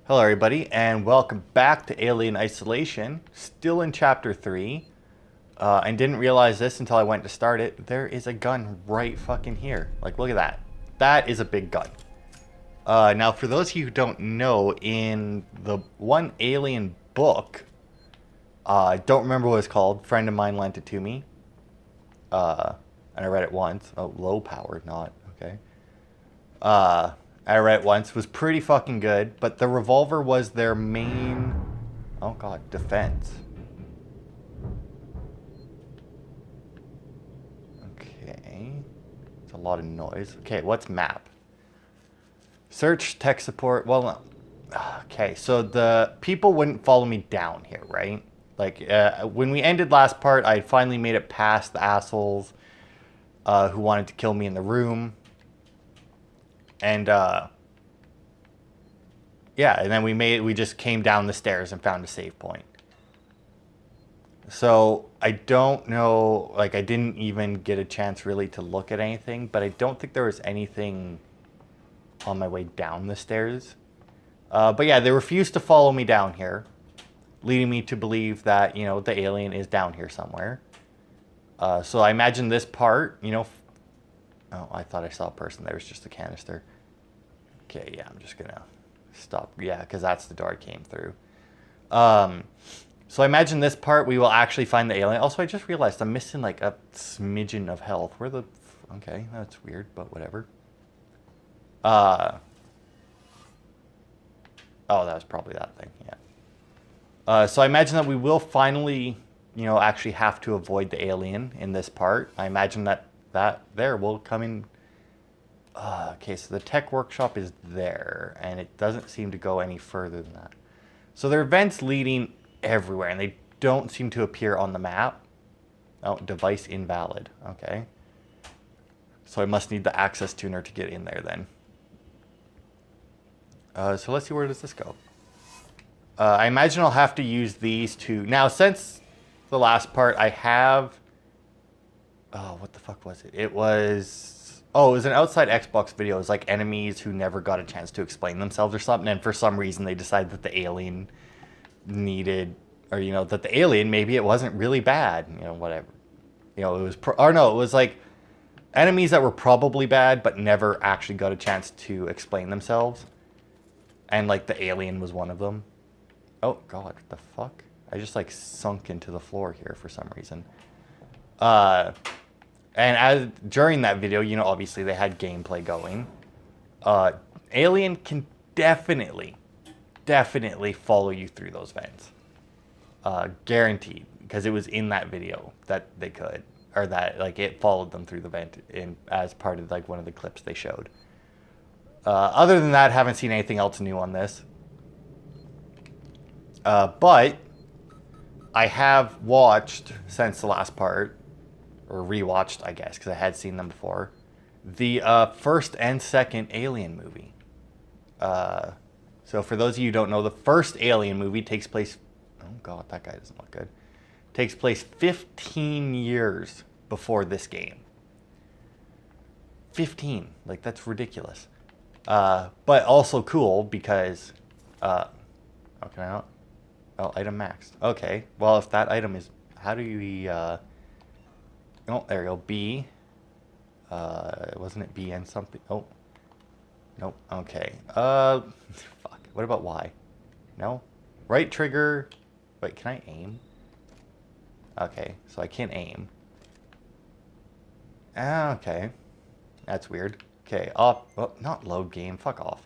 Hello everybody, and welcome back to Alien Isolation. Still in Chapter 3. And didn't realize this until I went to start it. There is a gun right fucking here. Like, look at that. That is a big gun. Now, for those of you who don't know, in the one Alien book, I don't remember what it's called. A friend of mine lent it to me. And I read it once. Oh, low power, not. Okay. I read it once. Was pretty fucking good. But the revolver was their main... Oh, God. Defense. Okay. It's a lot of noise. Okay, what's map? Search, tech support. Well, no. Okay, so the people wouldn't follow me down here, right? Like, when we ended last part, I finally made it past the assholes who wanted to kill me in the room. And, yeah, and then we just came down the stairs and found a save point. So, I don't know, like, I didn't even get a chance really to look at anything, but I don't think there was anything on my way down the stairs. But yeah, they refused to follow me down here, leading me to believe that, you know, the alien is down here somewhere. So I imagine this part, you know... Oh, I thought I saw a person. There was just a canister. Okay, yeah, I'm just gonna stop. Yeah, because that's the door I came through. So I imagine this part we will actually find the alien. Also, I just realized I'm missing like a smidgen of health. Where the... Okay, that's weird, but whatever. Oh, that was probably that thing, yeah. So I imagine that we will finally, you know, actually have to avoid the alien in this part. I imagine that there will come in... okay, so the tech workshop is there, and it doesn't seem to go any further than that. So there are vents leading everywhere, and they don't seem to appear on the map. Oh, device invalid. Okay. So I must need the access tuner to get in there then. So let's see, where does this go? I imagine I'll have to use these to... Now, since the last part, I have... Oh, what the fuck was it? It was... Oh, it was an outside Xbox video. It was like enemies who never got a chance to explain themselves or something. And for some reason, they decided that the alien needed... Or, you know, that the alien, maybe it wasn't really bad. You know, whatever. You know, it was... Or no, it was like enemies that were probably bad, but never actually got a chance to explain themselves. And, like, the alien was one of them. Oh, God, what the fuck? I just, like, sunk into the floor here for some reason. And during that video, you know, obviously they had gameplay going. Alien can definitely follow you through those vents. Guaranteed. Because it was in that video that they could. Or that, like, it followed them through the vent as part of, like, one of the clips they showed. Other than that, haven't seen anything else new on this. But I have watched, since the last part, or rewatched, I guess, because I had seen them before, the first and second Alien movie. So for those of you who don't know, the first Alien movie takes place... Oh, God, that guy doesn't look good. Takes place 15 years before this game. 15. Like, that's ridiculous. But also cool because, oh, can I not? Oh, item maxed. Okay, well, if that item is, how do we, oh, there we go, B, wasn't it B and something? Oh, nope, okay, fuck, what about Y? No? Right trigger, wait, can I aim? Okay, so I can't aim. Okay, that's weird. Okay, well, not load game, fuck off.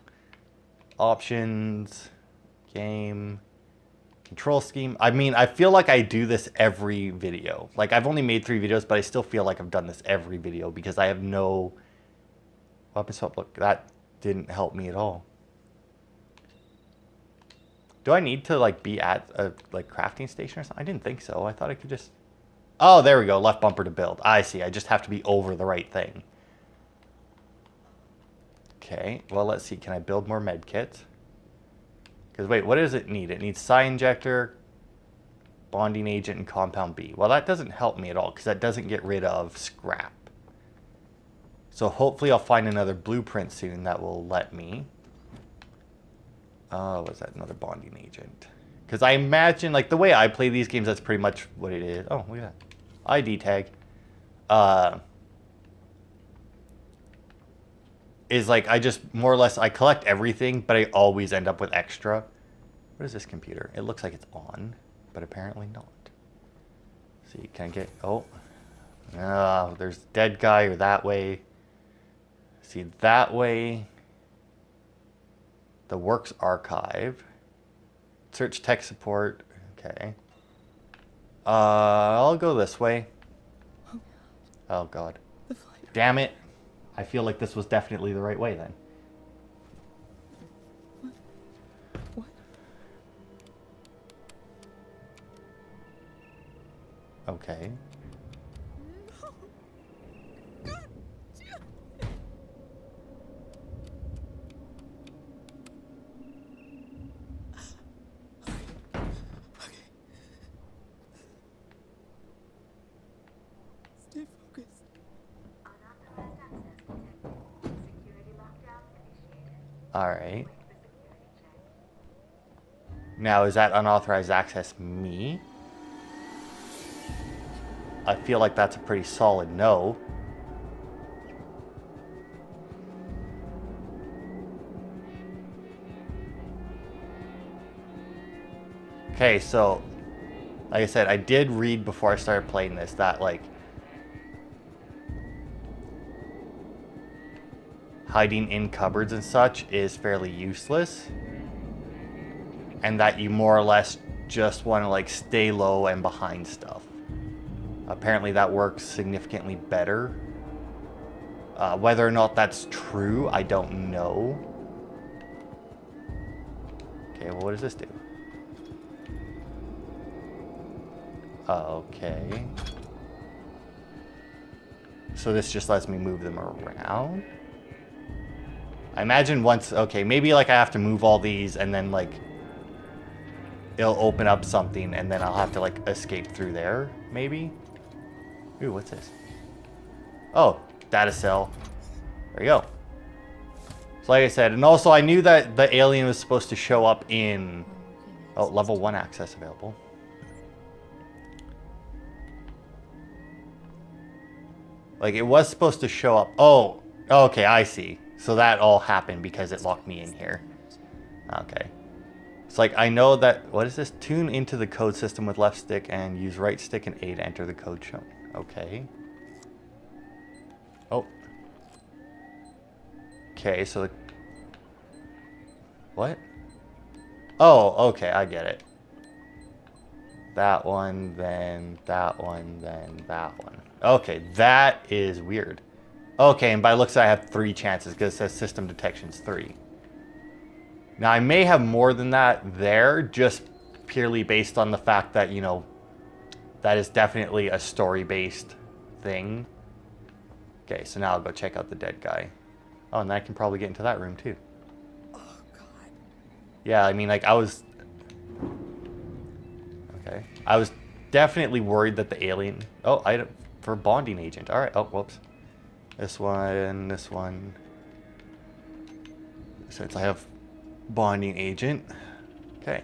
Options, game, control scheme. I mean, I feel like I do this every video. Like, I've only made 3 videos, but I still feel like I've done this every video because I have no weapon swap. Look, that didn't help me at all. Do I need to, like, be at a, like, crafting station or something? I didn't think so. I thought I could just... Oh, there we go. Left bumper to build. I see. I just have to be over the right thing. Okay, well, let's see. Can I build more med kits? Because, wait, what does it need? It needs psi injector, bonding agent, and compound B. Well, that doesn't help me at all because that doesn't get rid of scrap. So hopefully I'll find another blueprint soon that will let me. Oh, was that another bonding agent? Because I imagine, like, the way I play these games, that's pretty much what it is. Oh, look at that. ID tag. Is like, I just, more or less, I collect everything, but I always end up with extra. What is this computer? It looks like it's on, but apparently not. See, can I get, oh. There's dead guy or that way. See, that way. The works archive. Search tech support. Okay. I'll go this way. Oh, God. Damn it. I feel like this was definitely the right way then. What? Okay. Stay focused. Alright. Now, is that unauthorized access me? I feel like that's a pretty solid no. Okay, so, like I said, I did read before I started playing this that, like, hiding in cupboards and such is fairly useless. And that you more or less just want to, like, stay low and behind stuff. Apparently that works significantly better. Whether or not that's true, I don't know. Okay, well, what does this do? Okay. So this just lets me move them around? I imagine once... Okay, maybe, like, I have to move all these and then, like... It'll open up something and then I'll have to, like, escape through there, maybe? Ooh, what's this? Oh, data cell. There you go. So like I said, and also I knew that the alien was supposed to show up in... Oh, level 1 access available. Like, it was supposed to show up... Oh, okay, I see. So that all happened because it locked me in here. Okay. It's like, I know that... What is this? Tune into the code system with left stick and use right stick and A to enter the code shown. Okay. Oh. Okay, so... What? Oh, okay, I get it. That one, then that one, then that one. Okay, that is weird. Okay, and by looks I have 3 chances because it says system detection's 3. Now, I may have more than that there, just purely based on the fact that, you know, that is definitely a story-based thing. Okay, so now I'll go check out the dead guy. Oh, and I can probably get into that room, too. Oh, God. Yeah, I mean, like, I was... Okay. I was definitely worried that the alien... Oh, item for bonding agent. Alright, oh, whoops. This one, this one. Since I have bonding agent. Okay.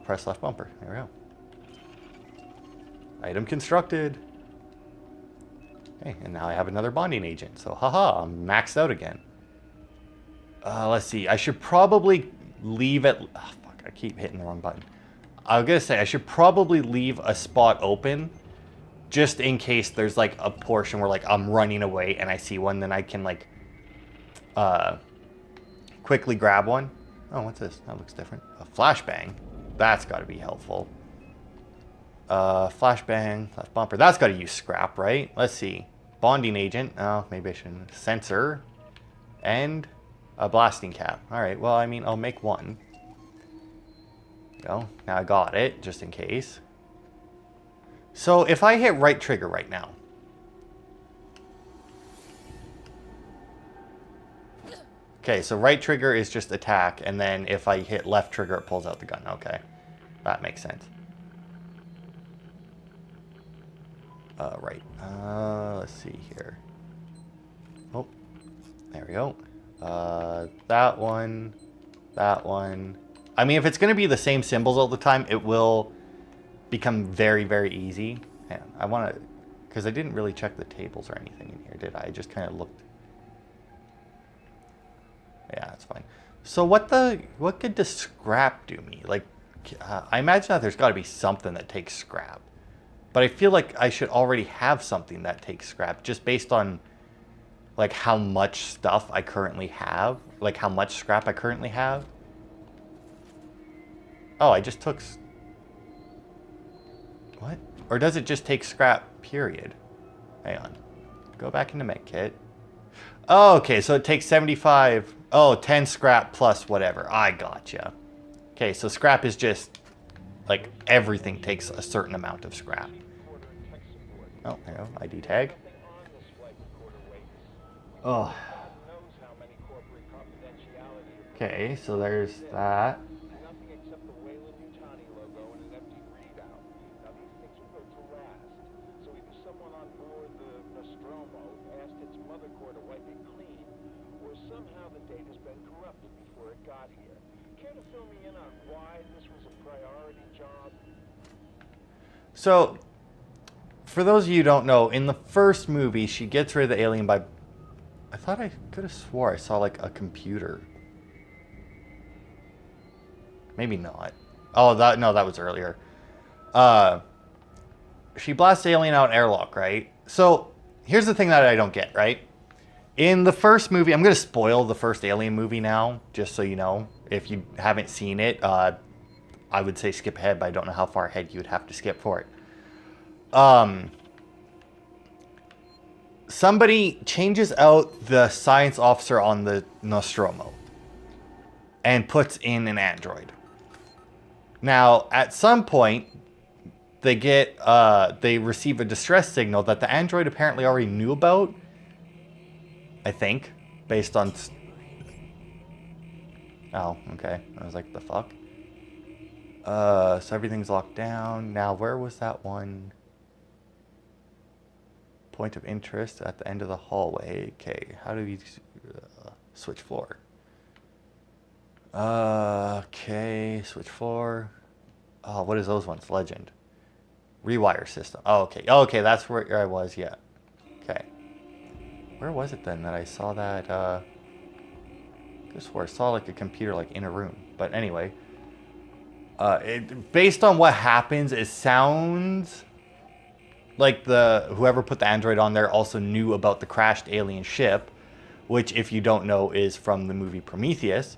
Press left bumper. There we go. Item constructed. Okay, and now I have another bonding agent. So, haha, I'm maxed out again. Let's see. I should probably leave it... Oh, fuck, I keep hitting the wrong button. I was going to say, I should probably leave a spot open just in case there's, like, a portion where, like, I'm running away and I see one, then I can, like, quickly grab one. Oh, what's this? That looks different. A flashbang. That's got to be helpful. Flashbang, left bumper. That's got to use scrap, right? Let's see. Bonding agent. Oh, maybe I shouldn't. Sensor. And a blasting cap. All right, well, I mean, I'll make one. Go. Now I got it, just in case. So if I hit right trigger right now. Okay, so right trigger is just attack, and then if I hit left trigger, it pulls out the gun. Okay, that makes sense. Right. Let's see here. Oh, there we go. That one. that one. I mean, if it's going to be the same symbols all the time, it will become very, very easy. Hang on, I want to... Because I didn't really check the tables or anything in here, did I? I just kind of looked. Yeah, that's fine. So what could the scrap do me? Like, I imagine that there's got to be something that takes scrap. But I feel like I should already have something that takes scrap just based on, like, how much stuff I currently have. Like, how much scrap I currently have. Oh, I just took... What? Or does it just take scrap, period? Hang on. Go back into medkit. Oh, okay, so it takes 75... Oh, 10 scrap plus whatever. I gotcha. Okay, so scrap is just... Like, everything takes a certain amount of scrap. Oh, there you go. ID tag. Oh. Okay, so there's that. So, for those of you who don't know, in the first movie, she gets rid of the alien by... I thought I could have swore I saw, like, a computer. Maybe not. Oh, no, that was earlier. She blasts the alien out in airlock, right? So, here's the thing that I don't get, right? In the first movie... I'm going to spoil the first Alien movie now, just so you know. If you haven't seen it, I would say skip ahead, but I don't know how far ahead you would have to skip for it. Somebody changes out the science officer on the Nostromo and puts in an android. Now, at some point, they receive a distress signal that the android apparently already knew about. I think, based on... Oh, okay. I was like, the fuck? So everything's locked down. Now, where was that one? Point of interest at the end of the hallway. Okay, how do we switch floor? Okay, switch floor. Oh, what is those ones? Legend. Rewire system. Oh, okay. Oh, okay, that's where I was, yeah. Okay. Where was it then that I saw that, I swore I saw like a computer like in a room. But anyway. Based on what happens, it sounds like whoever put the android on there also knew about the crashed alien ship, which, if you don't know, is from the movie Prometheus,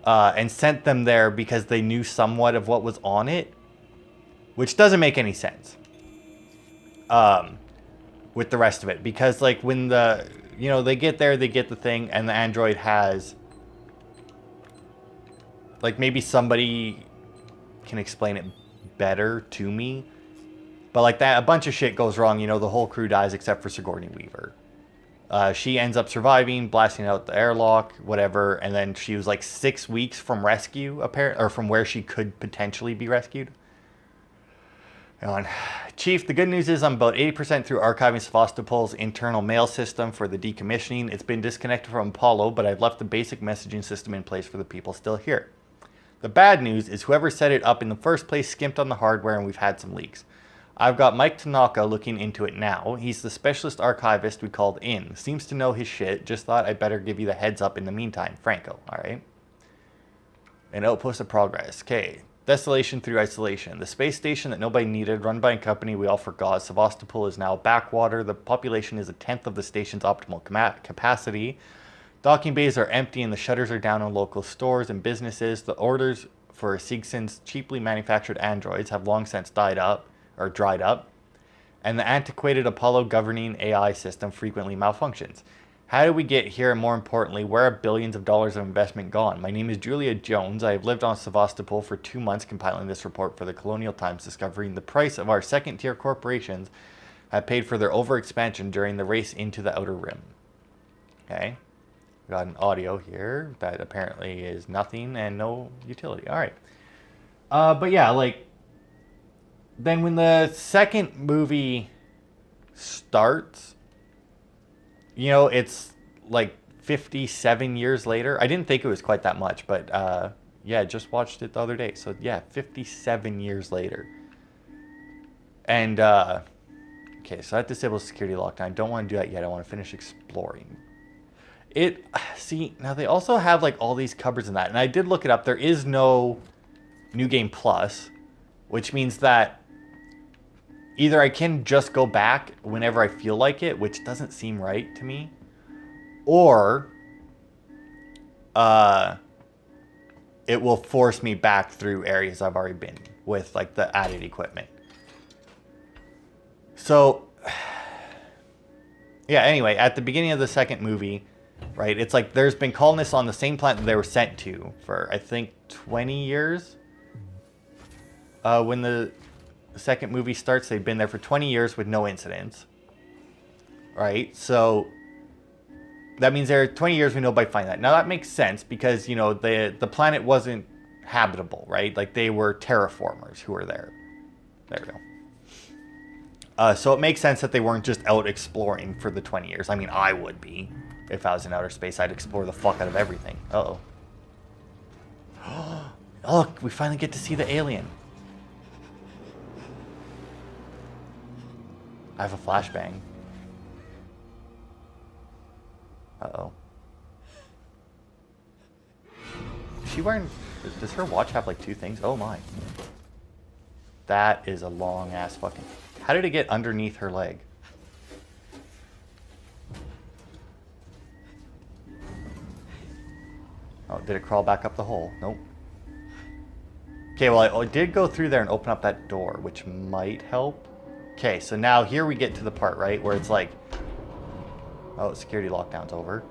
and sent them there because they knew somewhat of what was on it, which doesn't make any sense with the rest of it. Because, like, when they get there, they get the thing, and the android has, like, maybe somebody can explain it better to me. But like that, a bunch of shit goes wrong. The whole crew dies except for Sigourney Weaver. She ends up surviving, blasting out the airlock, whatever. And then she was like 6 weeks from rescue, apparently, or from where she could potentially be rescued. Hang on. Chief, the good news is I'm about 80% through archiving Sevastopol's internal mail system for the decommissioning. It's been disconnected from Apollo, but I've left the basic messaging system in place for the people still here. The bad news is whoever set it up in the first place skimped on the hardware and we've had some leaks. I've got Mike Tanaka looking into it now. He's the specialist archivist we called in. Seems to know his shit. Just thought I'd better give you the heads up in the meantime. Franco, alright? An outpost of progress. Okay. Desolation through isolation. The space station that nobody needed, run by a company we all forgot. Sevastopol is now a backwater. The population is 1/10 of the station's optimal capacity. Docking bays are empty and the shutters are down on local stores and businesses. The orders for Sigson's cheaply manufactured androids have long since dried up. And the antiquated Apollo governing AI system frequently malfunctions. How did we get here, and more importantly, where are billions of dollars of investment gone? My name is Julia Jones. I have lived on Sevastopol for 2 months compiling this report for the Colonial Times, discovering the price of our second-tier corporations have paid for their overexpansion during the race into the Outer Rim. Okay. We got an audio here that apparently is nothing and no utility. All right. But yeah, like, then when the second movie starts, it's like 57 years later. I didn't think it was quite that much, but yeah, just watched it the other day. So yeah, 57 years later. And okay, so that disables security lockdown. I don't want to do that yet. I want to finish exploring. See, now they also have like all these cupboards and that. And I did look it up. There is no New Game Plus, which means that either I can just go back whenever I feel like it, which doesn't seem right to me, or it will force me back through areas I've already been with like the added equipment. So yeah, anyway, at the beginning of the second movie, right, it's like there's been colonists on the same planet that they were sent to for, I think, 20 years. When the second movie starts, they've been there for 20 years with no incidents. Right? So that means there are 20 years we know by finding that. Now that makes sense because, you know, the planet wasn't habitable, right? Like they were terraformers who were there. There we go. So it makes sense that they weren't just out exploring for the 20 years. I mean, I would be. If I was in outer space, I'd explore the fuck out of everything. Uh-oh. Look, we finally get to see the alien. I have a flashbang. Uh-oh. Is she wearing... Does her watch have like 2 things? Oh my. That is a long ass fucking... How did it get underneath her leg? Oh, did it crawl back up the hole? Nope. Okay, well, I did go through there and open up that door, which might help. Okay, so now here we get to the part, right, where it's like... Oh, security lockdown's over.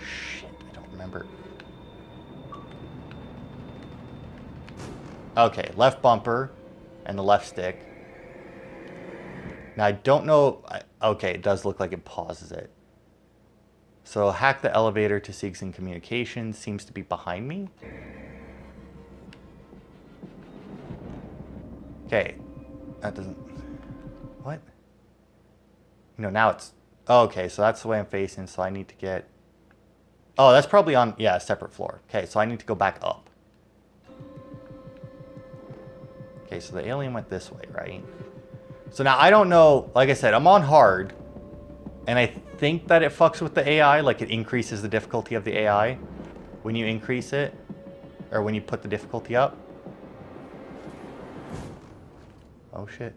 Shit, I don't remember. Okay, left bumper and the left stick. Now, I don't know... Okay, it does look like it pauses it. So, hack the elevator to seek some communication. Seems to be behind me. Okay. That doesn't... What? No, now it's... Oh, okay, so that's the way I'm facing, so I need to get... Oh, that's probably on... Yeah, a separate floor. Okay, so I need to go back up. Okay, so the alien went this way, right? So now, I don't know... Like I said, I'm on hard. And I think that it fucks with the AI. Like, it increases the difficulty of the AI when you increase it. Or when you put the difficulty up. Oh, shit.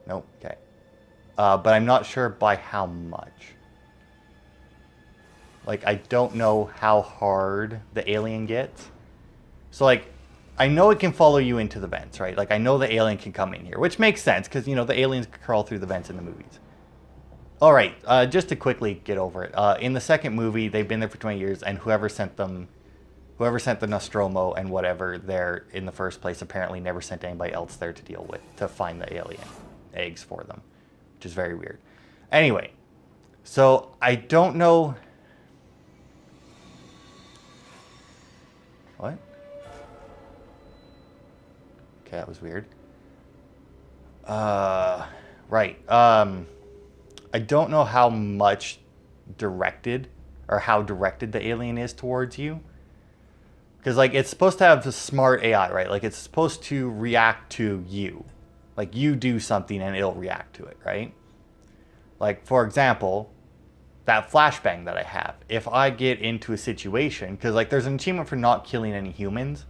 Nope, okay. But I'm not sure by how much. Like, I don't know how hard the alien gets. So, like, I know it can follow you into the vents, right? Like, I know the alien can come in here, which makes sense, because, you know, the aliens crawl through the vents in the movies. All right, just to quickly get over it. In the second movie, they've been there for 20 years, and whoever sent the Nostromo and whatever there in the first place apparently never sent anybody else there to deal with, to find the alien eggs for them, which is very weird. Anyway, so I don't know... What? Okay, that was weird. Right. I don't know how much directed, or how directed the alien is towards you. Because, like, it's supposed to have a smart AI, right? Like, it's supposed to react to you. Like, you do something and it'll react to it, right? Like, for example, that flashbang that I have. If I get into a situation, because, like, there's an achievement for not killing any humans,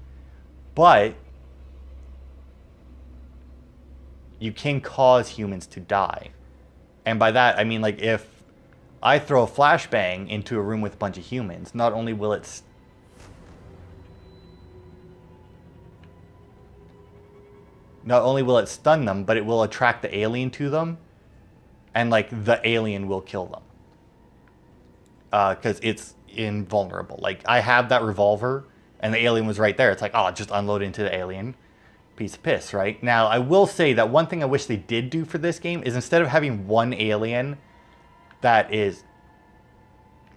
but you can cause humans to die. And by that, I mean, like, if I throw a flashbang into a room with a bunch of humans, not only will it stun them, but it will attract the alien to them, and, like, the alien will kill them. Because it's invulnerable. Like, I have that revolver, and the alien was right there. It's like, oh, just unload into the alien. Piece of piss, right? Now, I will say that one thing I wish they did do for this game is instead of having one alien that is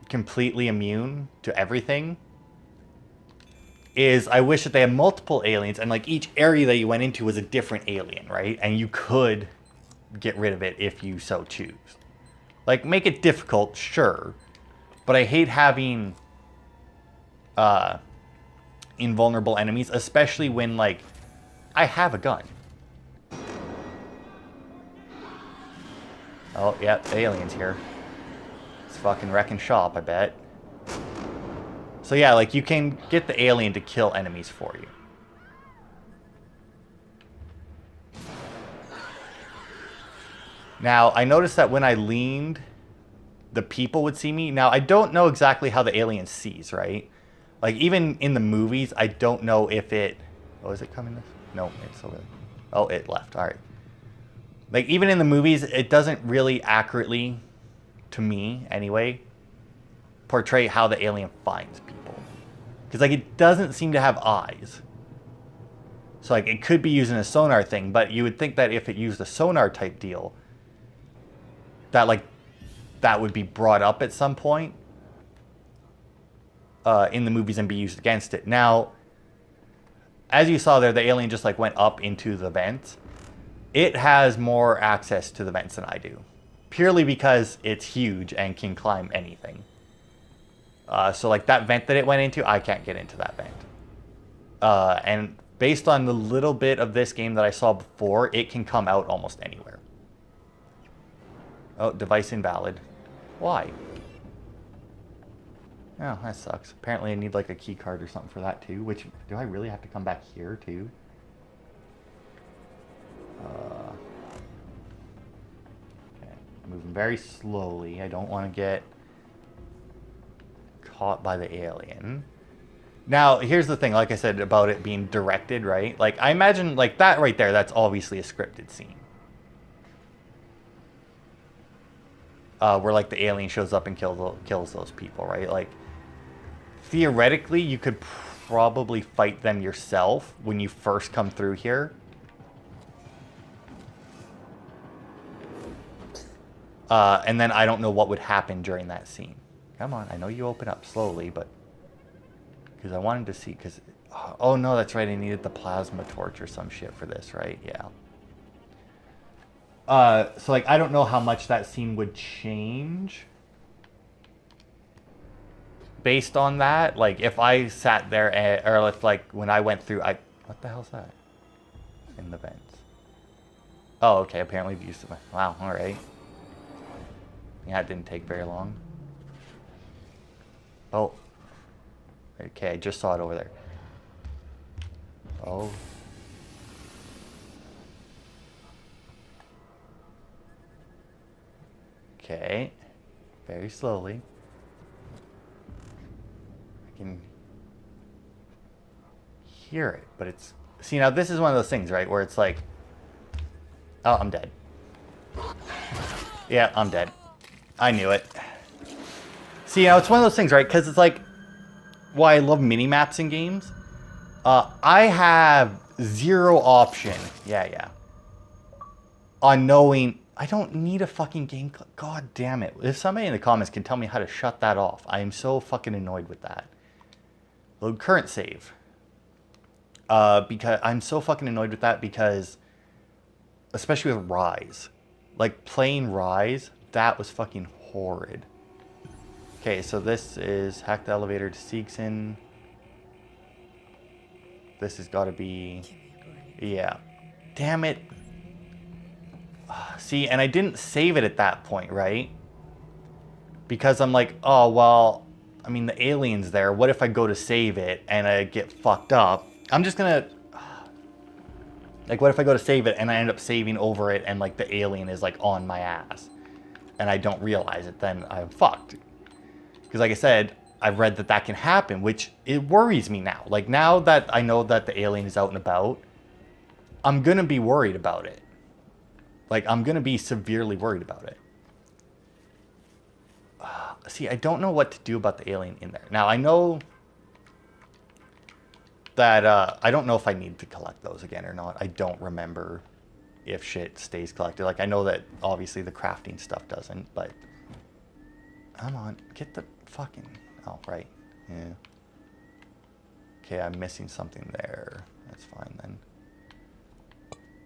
completely immune to everything, is I wish that they had multiple aliens and, like, each area that you went into was a different alien, right? And you could get rid of it if you so choose. Like, make it difficult, sure. But I hate having invulnerable enemies, especially when, like, I have a gun. Oh, yeah, the alien's here. It's fucking wrecking shop, I bet. So yeah, like, you can get the alien to kill enemies for you. Now, I noticed that when I leaned, the people would see me. Now, I don't know exactly how the alien sees, right? Like, even in the movies, I don't know if it... Oh, is it coming this? No, it's over there. Oh, it left. All right. Like, even in the movies, it doesn't really accurately, to me anyway, portray how the alien finds people. Because, like, it doesn't seem to have eyes. So, like, it could be using a sonar thing, but you would think that if it used a sonar type deal, that, like, that would be brought up at some point in the movies and be used against it. Now, as you saw there, the alien just, like, went up into the vents. It has more access to the vents than I do. Purely because it's huge and can climb anything. So, like, that vent that it went into, I can't get into that vent. And based on the little bit of this game that I saw before, it can come out almost anywhere. Oh, device invalid. Why? Oh, that sucks. Apparently I need, like, a key card or something for that, too. Which, do I really have to come back here, too? Okay. Moving very slowly. I don't want to get caught by the alien. Now, here's the thing, like I said, about it being directed, right? Like, I imagine, like, that right there, that's obviously a scripted scene. Where, like, the alien shows up and kills those people, right? Like, theoretically, you could probably fight them yourself when you first come through here. And then I don't know what would happen during that scene. Come on, I know you open up slowly, but... Because I wanted to see, because... Oh, no, that's right, I needed the plasma torch or some shit for this, right? Yeah. So, like, I don't know how much that scene would change. Based on that, like, if I sat there, or if, like, when I went through, what the hell's that? In the vents. Oh, okay, apparently we used to... Wow, alright. Yeah, it didn't take very long. Oh. Okay, I just saw it over there. Oh. Okay. Very slowly. I can hear it, but it's... See, now this is one of those things, right, where it's like... Oh, I'm dead. Yeah, I'm dead. I knew it. See, now it's one of those things, right, because it's like... Why I love mini-maps in games. I have zero option. Yeah. On knowing... I don't need a fucking game... God damn it. If somebody in the comments can tell me how to shut that off, I am so fucking annoyed with that. Load current save. Because I'm so fucking annoyed with that because... Especially with Rise. Like, playing Rise, that was fucking horrid. Okay, so this is hack the elevator to Siegson. This has got to be... Yeah. Damn it. See, and I didn't save it at that point, right? Because I'm like, oh, well, I mean, the alien's there. What if I go to save it and I get fucked up? I'm just gonna... Like, what if I go to save it and I end up saving over it and, like, the alien is, like, on my ass? And I don't realize it, then I'm fucked. Because, like I said, I've read that that can happen, which it worries me now. Like, now that I know that the alien is out and about, I'm gonna be worried about it. Like, I'm going to be severely worried about it. See, I don't know what to do about the alien in there. Now, I know that, I don't know if I need to collect those again or not. I don't remember if shit stays collected. Like, I know that, obviously, the crafting stuff doesn't, but... Come on, get the fucking... Oh, right. Yeah. Okay, I'm missing something there. That's fine, then.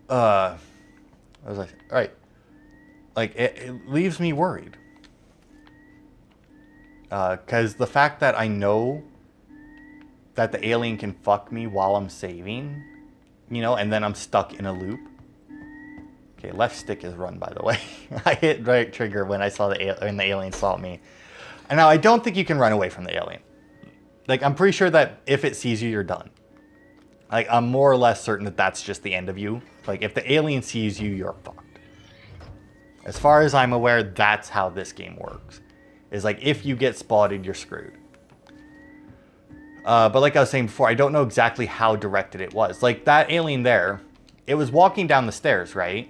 I was like, all right. Like, it leaves me worried. Because the fact that I know that the alien can fuck me while I'm saving, you know, and then I'm stuck in a loop. Okay, left stick is run, by the way. I hit right trigger when I saw when the alien saw me. And now I don't think you can run away from the alien. Like, I'm pretty sure that if it sees you, you're done. Like, I'm more or less certain that that's just the end of you. Like, if the alien sees you, you're fucked. As far as I'm aware, that's how this game works. Is like, if you get spotted, you're screwed. But like I was saying before, I don't know exactly how directed it was. Like, that alien there, it was walking down the stairs, right?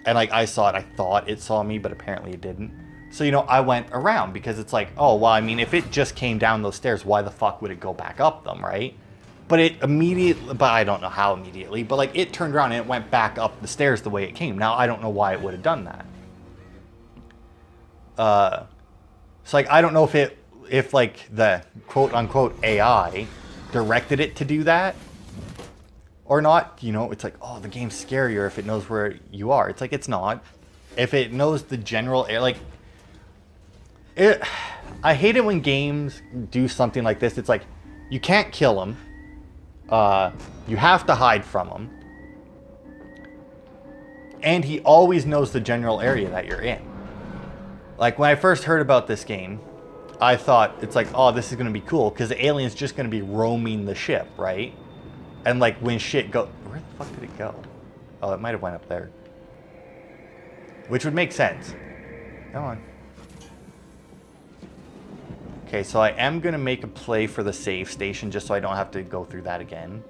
And like, I saw it, I thought it saw me, but apparently it didn't. So, you know, I went around because it's like, oh, well, I mean, if it just came down those stairs, why the fuck would it go back up them, right? But it immediately, but I don't know how immediately, but like, it turned around and it went back up the stairs the way it came. Now, I don't know why it would have done that. So like, I don't know if like the quote unquote AI directed it to do that or not. You know, it's like, oh, the game's scarier if it knows where you are. It's like, it's not. If it knows the general air, like, I hate it when games do something like this. It's like, you can't kill him. You have to hide from him. And he always knows the general area that you're in. Like, when I first heard about this game, I thought, it's like, oh, this is going to be cool, because the alien's just going to be roaming the ship, right? And, like, when shit go... Where the fuck did it go? Oh, it might have went up there. Which would make sense. Come on. Okay, so I am going to make a play for the save station, just so I don't have to go through that again.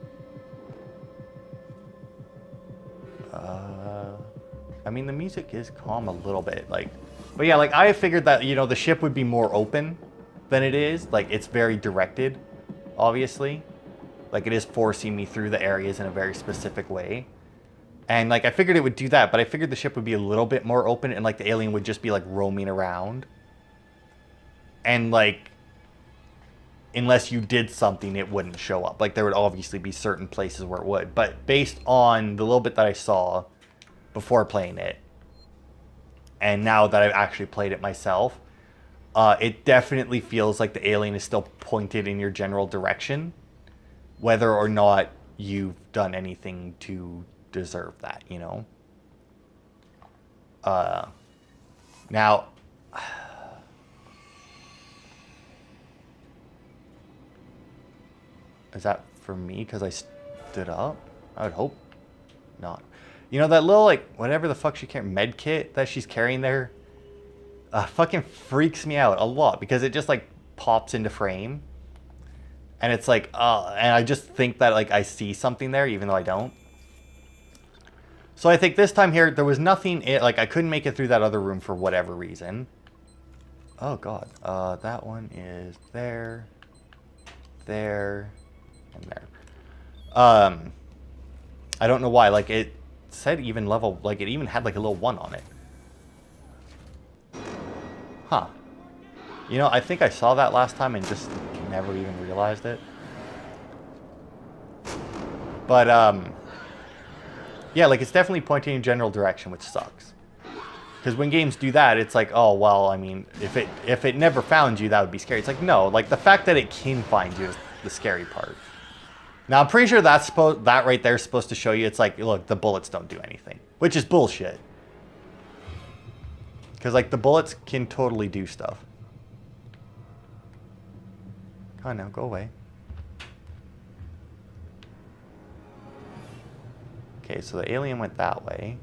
I mean, the music is calm a little bit, like... But yeah, like, I figured that, you know, the ship would be more open than it is. Like, it's very directed, obviously. Like, it is forcing me through the areas in a very specific way. And, like, I figured it would do that, but I figured the ship would be a little bit more open and, like, the alien would just be, like, roaming around. And, like, unless you did something, it wouldn't show up. Like, there would obviously be certain places where it would. But based on the little bit that I saw before playing it, and now that I've actually played it myself, it definitely feels like the alien is still pointed in your general direction, whether or not you've done anything to deserve that, you know? Now, is that for me because I stood up? I would hope not. You know, that little, like, whatever the fuck she carrying, med kit that she's carrying there, fucking freaks me out a lot because it just, like, pops into frame. And it's like, and I just think that, like, I see something there even though I don't. So I think this time here, there was nothing, like, I couldn't make it through that other room for whatever reason. Oh, God. That one is there, there, and there. I don't know why, like, it said even level, like, it even had, like, a little 1 on it. Huh. You know, I think I saw that last time and just never even realized it. But, yeah, like, it's definitely pointing in general direction, which sucks. Because when games do that, it's like, oh, well, I mean, if it never found you, that would be scary. It's like, no, like, the fact that it can find you is the scary part. Now, I'm pretty sure that right there is supposed to show you, it's like, look, the bullets don't do anything. Which is bullshit. Because, like, the bullets can totally do stuff. Come on now, go away. Okay, so the alien went that way.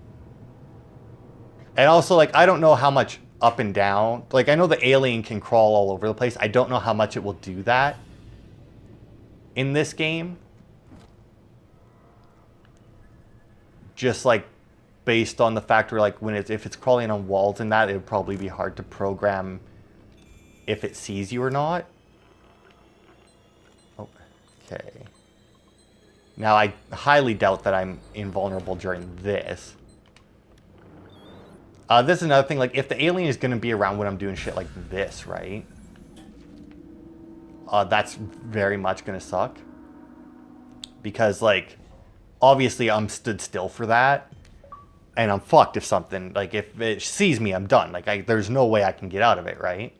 And also, like, I don't know how much up and down. Like, I know the alien can crawl all over the place. I don't know how much it will do that in this game. Just, like, based on the fact where, like, if it's crawling on walls and that, it would probably be hard to program if it sees you or not. Oh, okay. Now, I highly doubt that I'm invulnerable during this. This is another thing, like, if the alien is going to be around when I'm doing shit like this, right? That's very much going to suck. Because, like, obviously I'm stood still for that. And I'm fucked if something, like, if it sees me, I'm done. Like, there's no way I can get out of it, right?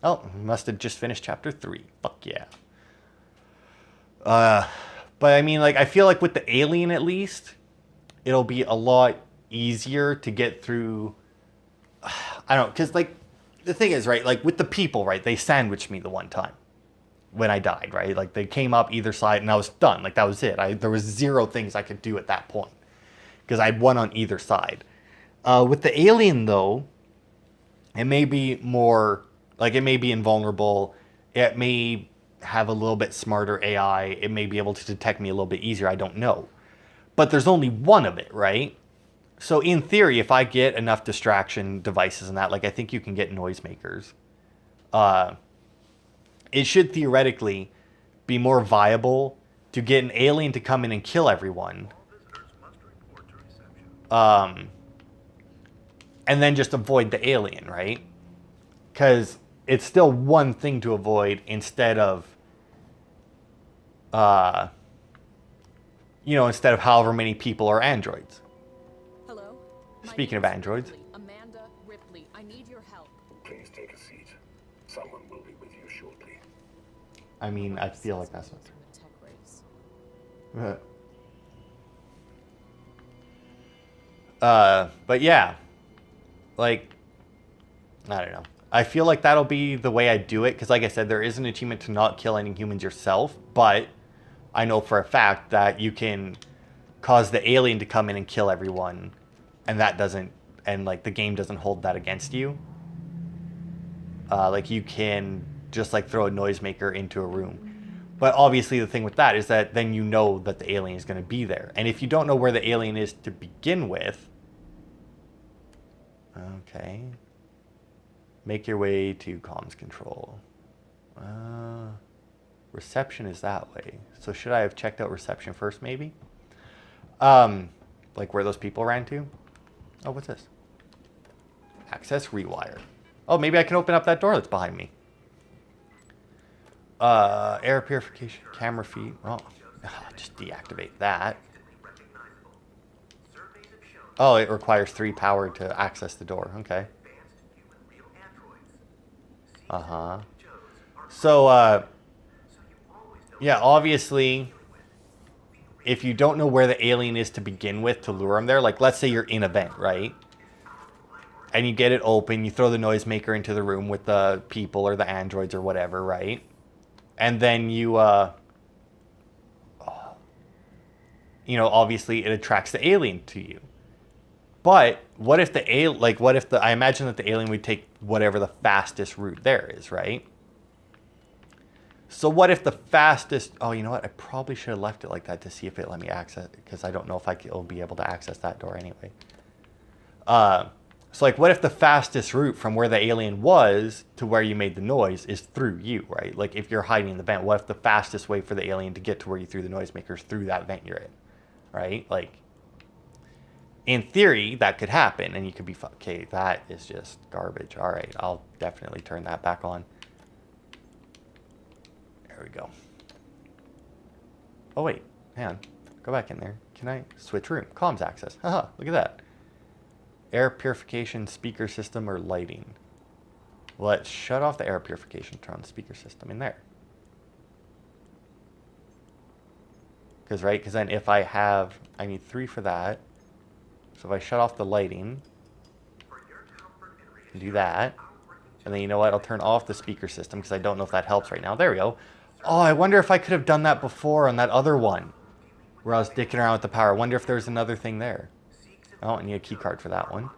Oh, must have just finished chapter 3. Fuck yeah. But I mean, like, I feel like with the alien at least, it'll be a lot easier to get through. I don't know, because, like, the thing is, right, like, with the people, right, they sandwiched me the one time when I died, right? Like, they came up either side, and I was done. Like, that was it. There was 0 things I could do at that point, because I had one on either side. With the alien, though, it may be more, like, it may be invulnerable. It may have a little bit smarter AI. It may be able to detect me a little bit easier. I don't know. But there's only one of it, right? So in theory, if I get enough distraction devices and that, like, I think you can get noisemakers. It should theoretically be more viable to get an alien to come in and kill everyone. And then just avoid the alien, right? Because it's still one thing to avoid instead of, instead of however many people are androids. Hello? Speaking of androids. Amanda Ripley, I need your help. Please take a seat. Someone will be with you shortly. I mean, I feel like that's what... From the tech race. But yeah, like, I don't know. I feel like that'll be the way I do it, because like I said, there is an achievement to not kill any humans yourself, but I know for a fact that you can cause the alien to come in and kill everyone, and that doesn't, and like the game doesn't hold that against you. Like you can just like throw a noisemaker into a room. But obviously the thing with that is that then you know that the alien is going to be there. And if you don't know where the alien is to begin with, okay, make your way to comms control. Reception is that way. So should I have checked out reception first, maybe? Like where those people ran to? Oh, what's this? Access rewire. Oh, maybe I can open up that door that's behind me. Air purification, camera feed. Oh, just deactivate that. Oh, it requires 3 power to access the door. Okay. Uh-huh. So, yeah, obviously, if you don't know where the alien is to begin with to lure him there, like, let's say you're in a vent, right? And you get it open, you throw the noisemaker into the room with the people or the androids or whatever, right? And then you, obviously it attracts the alien to you. But what if I imagine that the alien would take whatever the fastest route there is, right? So what if the fastest, oh, you know what? I probably should have left it like that to see if it let me access it, because I don't know if I'll be able to access that door anyway. So like what if the fastest route from where the alien was to where you made the noise is through you, right? Like if you're hiding in the vent, what if the fastest way for the alien to get to where you threw the noisemaker is through that vent you're in, right? Like, in theory, that could happen, and you could be, okay, that is just garbage. All right, I'll definitely turn that back on. There we go. Oh, wait, hang on. Go back in there. Can I switch room? Comms access. Haha, look at that. Air purification, speaker system, or lighting. Let's shut off the air purification, turn on the speaker system in there. Because then if I need 3 for that. So if I shut off the lighting, and do that, and then you know what, I'll turn off the speaker system because I don't know if that helps right now. There we go. Oh, I wonder if I could have done that before on that other one, where I was dicking around with the power. I wonder if there's another thing there. Oh, I need a key card for that one.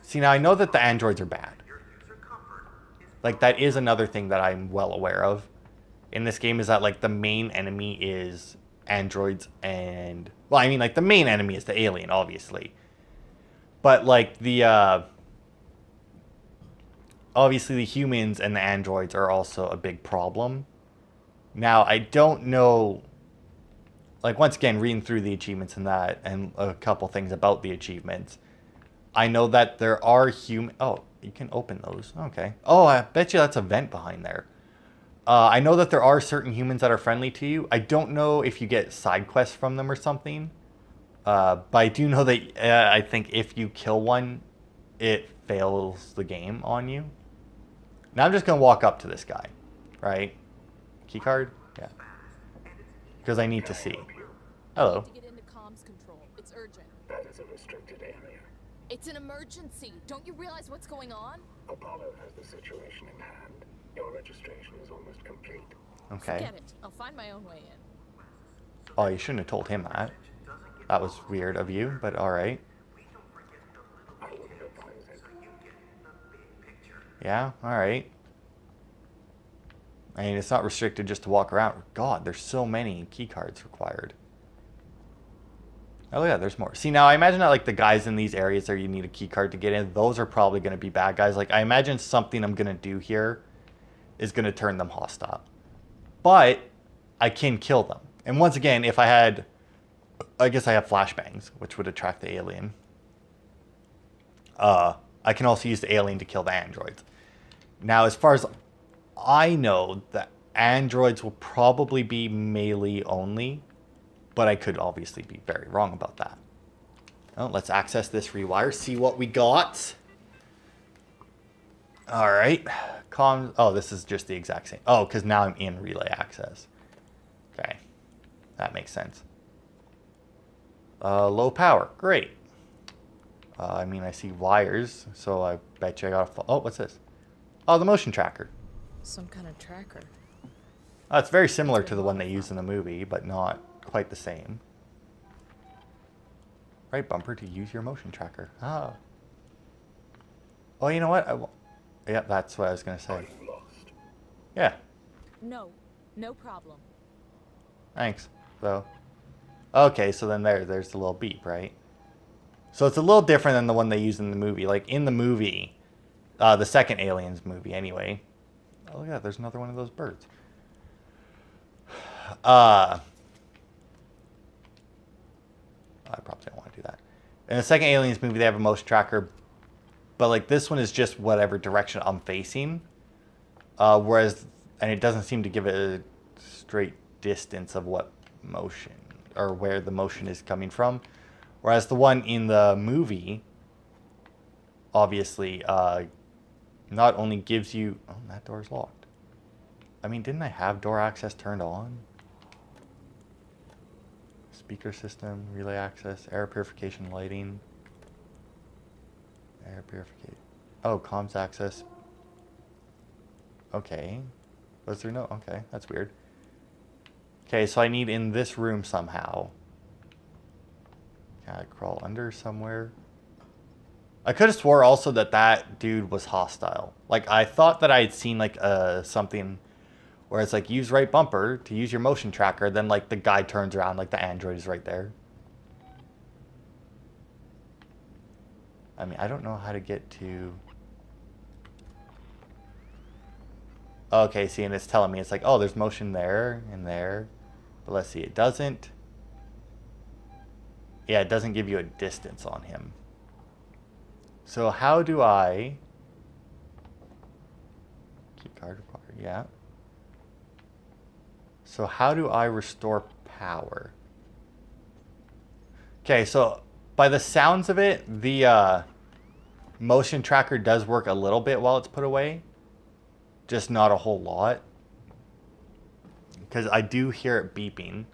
See, now I know that the androids are bad. Like, that is another thing that I'm well aware of in this game, is that, like, the main enemy is androids and... Well, I mean, like, the main enemy is the alien, obviously. But, like, obviously, the humans and the androids are also a big problem. Now, I don't know... Like, once again, reading through the achievements and that, and a couple things about the achievements, I know that there are human... Oh, you can open those. Okay. Oh, I bet you that's a vent behind there. I know that there are certain humans that are friendly to you. I don't know if you get side quests from them or something. But I do know that I think if you kill one, it fails the game on you. Now I'm just going to walk up to this guy, right? Keycard? Yeah. Because I need to see. Hello. To get into comms control. It's urgent. That is a restricted area. It's an emergency. Don't you realize what's going on? Apollo has the situation in hand. Your registration is almost complete. Okay. Forget it. I'll find my own way in. Oh, you shouldn't have told him that. That was weird of you, but alright. I wouldn't advise it. Yeah, alright. I mean, it's not restricted just to walk around. God, there's so many key cards required. Oh yeah, there's more. See, now I imagine that like the guys in these areas that you need a key card to get in, those are probably going to be bad guys. Like I imagine something I'm going to do here is going to turn them hostile. But I can kill them. And once again, if I had, I guess I have flashbangs, which would attract the alien. I can also use the alien to kill the androids. Now, as far as I know, the androids will probably be melee only, but I could obviously be very wrong about that. Oh, let's access this rewire, see what we got. All right. Oh, this is just the exact same. Oh, because now I'm in relay access. Okay. That makes sense. Low power. Great. I mean, I see wires, so I bet you I got to... Oh, what's this? Oh, the motion tracker. Some kind of tracker. Oh, it's very similar to the one they use in the movie, but not quite the same. Right bumper to use your motion tracker. Oh. Oh, you know what? Yeah, that's what I was going to Are say. you lost? Yeah, No. No problem. thanks. So, okay, so then there's the little beep, right? So it's a little different than the one they use in the movie. Like, in the movie, the second Aliens movie, anyway. Oh, look at that. There's another one of those birds. I probably don't want to do that. In the second Aliens movie, they have a motion tracker, but like this one is just whatever direction I'm facing. Whereas, and it doesn't seem to give it a straight distance of what motion or where the motion is coming from. Whereas the one in the movie, obviously, not only gives you... Oh, that door's locked. I mean, didn't I have door access turned on? Speaker system, relay access, air purification lighting. Air purification. Oh, comms access. Okay. Was there no... Okay, that's weird. Okay, so I need in this room somehow. Can I crawl under somewhere? I could have swore also that that dude was hostile. Like, I thought that I had seen, like, something where it's like, use right bumper to use your motion tracker. Then, like, the guy turns around, like, the android is right there. I mean, I don't know how to get to... Okay, see, and it's telling me, it's like, oh, there's motion there and there. But let's see, it doesn't... Yeah, it doesn't give you a distance on him. So how do I... Key card required, yeah. So how do I restore power? Okay, so by the sounds of it, the motion tracker does work a little bit while it's put away. Just not a whole lot. Because I do hear it beeping.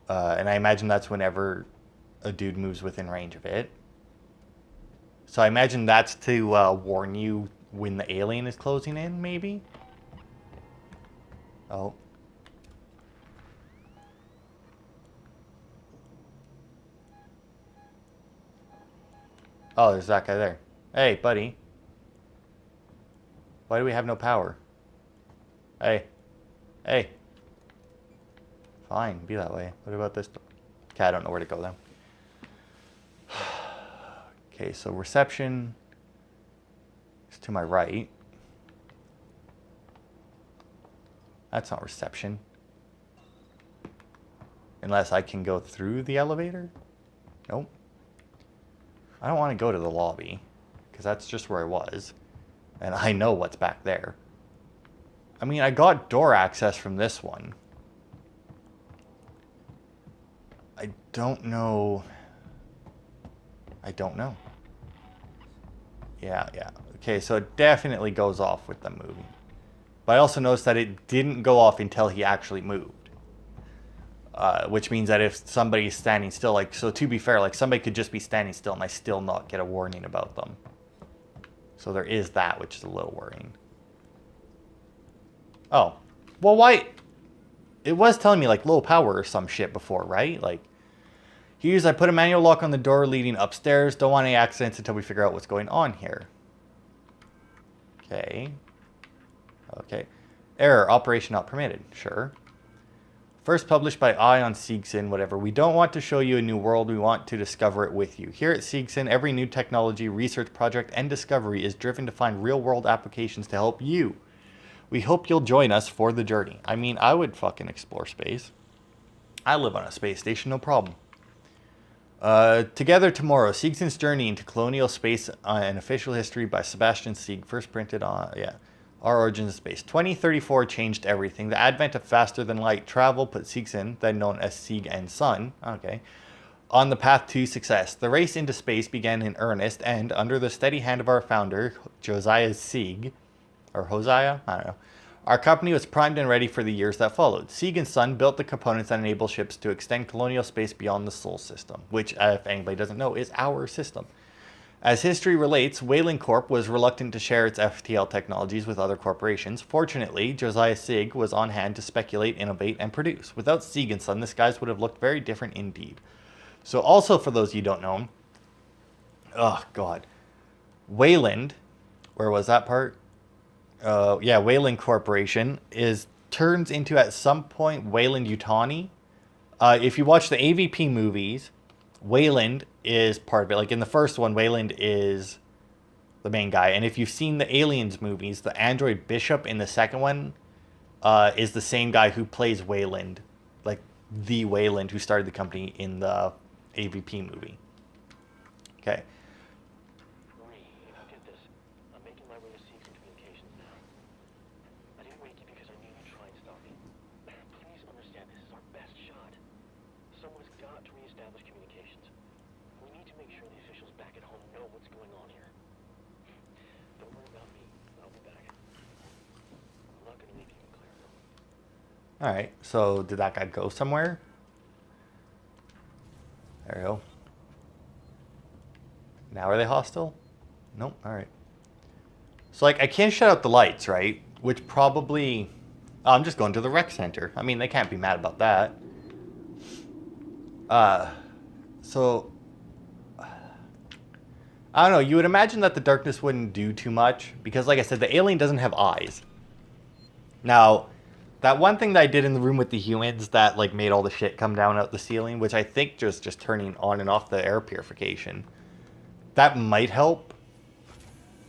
And I imagine that's whenever a dude moves within range of it. So I imagine that's to warn you when the alien is closing in, maybe? Oh. Oh, there's that guy there. Hey, buddy. Why do we have no power? Hey. Hey. Fine, be that way. What about this? Okay, I don't know where to go then. Okay, so reception is to my right. That's not reception. Unless I can go through the elevator? Nope. I don't want to go to the lobby, because that's just where I was. And I know what's back there. I mean, I got door access from this one. I don't know. I don't know. Yeah. Okay, so it definitely goes off with the movie. But I also noticed that it didn't go off until he actually moved. Which means that if somebody's standing still, like, so to be fair, like, somebody could just be standing still and I still not get a warning about them. So there is that, which is a little worrying. Oh. Well, why? It was telling me, like, low power or some shit before, right? Like, here's, I put a manual lock on the door leading upstairs. Don't want any accidents until we figure out what's going on here. Okay. Okay. Error. Operation not permitted. Sure. First published by Ion Siegson, whatever. We don't want to show you a new world. We want to discover it with you. Here at Siegson, every new technology, research project, and discovery is driven to find real-world applications to help you. We hope you'll join us for the journey. I mean, I would fucking explore space. I live on a space station, no problem. Together Tomorrow, Siegson's Journey into Colonial Space and Official History by Sebastian Sieg. First printed on, Our Origins of Space. 2034 changed everything. The advent of faster-than-light travel put Siegson, then known as Sieg and Son, on the path to success. The race into space began in earnest, and under the steady hand of our founder, Josiah Sieg, or Hosea? I don't know. Our company was primed and ready for the years that followed. Sieg and Son built the components that enable ships to extend colonial space beyond the Sol system, which, if anybody doesn't know, is our system. As history relates, Weyland Corp was reluctant to share its FTL technologies with other corporations. Fortunately, Josiah Sieg was on hand to speculate, innovate, and produce. Without Sieg and Son, the skies would have looked very different indeed. So also, for those of you who don't know, oh god, Weyland, where was that part? Weyland Corporation turns into at some point Weyland-Yutani. If you watch the AVP movies, Weyland is part of it. Like in the first one, Weyland is the main guy. And if you've seen the Aliens movies, the android Bishop in the second one is the same guy who plays Weyland. Like the Weyland who started the company in the AVP movie. Okay. Get this. I'm making my way to Siegson Communications now. I didn't wake you because I knew you'd try and stop me. Please understand this is our best shot. Someone's got to reestablish communications. We need to make sure the officials back at home know what's going on here. Don't worry about me. I'll be back. I'm not going to leave you in Claire. Alright, so did that guy go somewhere? There we go. Now are they hostile? Nope, alright. So, like, I can't shut out the lights, right? Which probably... Oh, I'm just going to the rec center. I mean, they can't be mad about that. So... I don't know, you would imagine that the darkness wouldn't do too much. Because, like I said, the alien doesn't have eyes. Now, that one thing that I did in the room with the humans that, like, made all the shit come down out the ceiling, which I think just turning on and off the air purification, that might help.